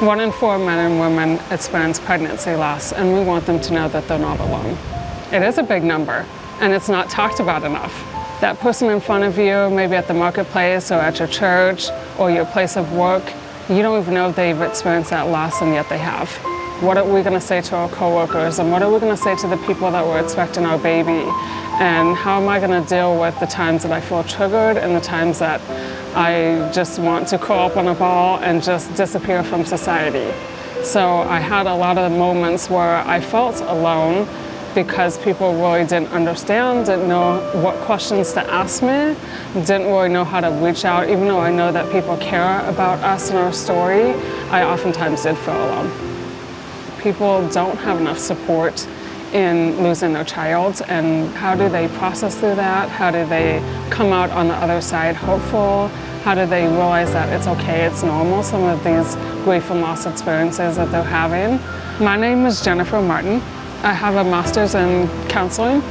1 in 4 men and women experience pregnancy loss, and we want them to know that they're not alone. It is a big number, and it's not talked about enough. That person in front of you, maybe at the marketplace or at your church or your place of work, you don't even know if they've experienced that loss, and yet they have. What are we going to say to our coworkers, and what are we going to say to the people that were expecting our baby? And how am I going to deal with the times that I feel triggered and the times that I just want to curl up on a ball and just disappear from society? So I had a lot of moments where I felt alone because people really didn't understand, didn't know what questions to ask me, didn't really know how to reach out. Even though I know that people care about us and our story, I oftentimes did feel alone. People don't have enough support in losing their child, and how do they process through that? How do they come out on the other side hopeful? How do they realize that it's okay, it's normal, some of these grief and loss experiences that they're having? My name is Jennifer Martin. I have a master's in counseling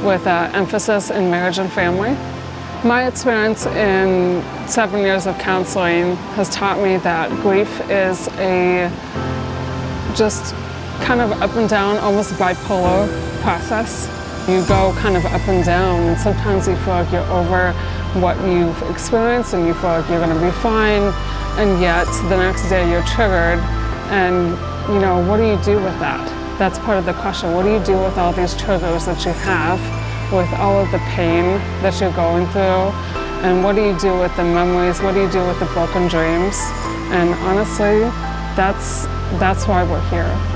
with an emphasis in marriage and family. My experience in 7 years of counseling has taught me that grief is a just kind of up and down, almost bipolar process. You go kind of up and down, and sometimes you feel like you're over what you've experienced and you feel like you're going to be fine, and yet the next day you're triggered, and you know, what do you do with that? That's part of the question. What do you do with all these triggers that you have, with all of the pain that you're going through, and what do you do with the memories? What do you do with the broken dreams? And honestly, that's why we're here.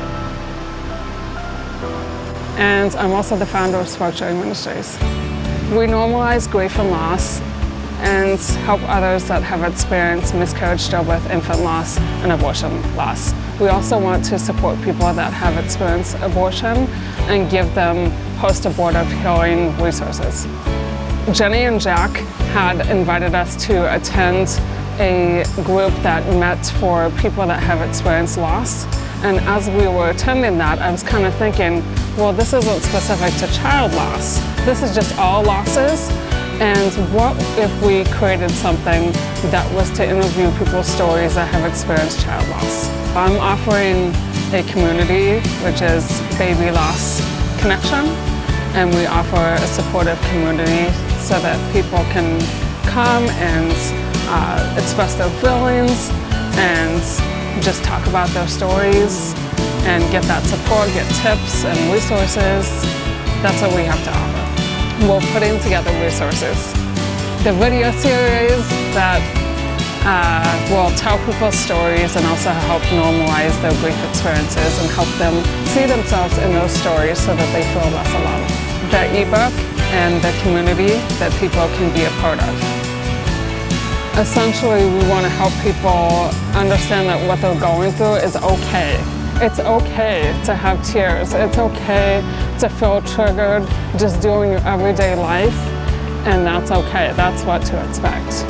And I'm also the founder of Spark Ministries. We normalize grief and loss and help others that have experienced miscarriage, stillbirth, infant loss, and abortion loss. We also want to support people that have experienced abortion and give them post-abortive healing resources. Jenny and Jack had invited us to attend a group that met for people that have experienced loss. And as we were attending that, I was kind of thinking, well, this isn't specific to child loss. This is just all losses. And what if we created something that was to interview people's stories that have experienced child loss? I'm offering a community, which is Baby Loss Connection, and we offer a supportive community so that people can come and express their feelings and just talk about their stories and get that support, get tips and resources. That's what we have to offer. We're putting together resources. The video series that will tell people's stories and also help normalize their grief experiences and help them see themselves in those stories so that they feel less alone. The ebook and the community that people can be a part of. Essentially, we want to help people understand that what they're going through is okay. It's okay to have tears. It's okay to feel triggered just doing your everyday life, and that's okay. That's what to expect.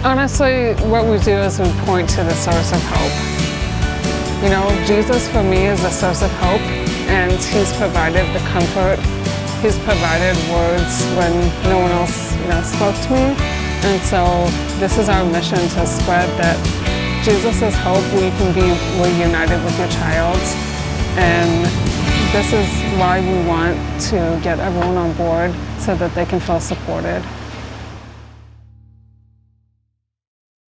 Honestly, what we do is we point to the source of hope. You know, Jesus for me is the source of hope, and He's provided the comfort. He's provided words when no one else, spoke to me. And so this is our mission, to spread that Jesus is hope. We can be reunited with your child. And this is why we want to get everyone on board so that they can feel supported.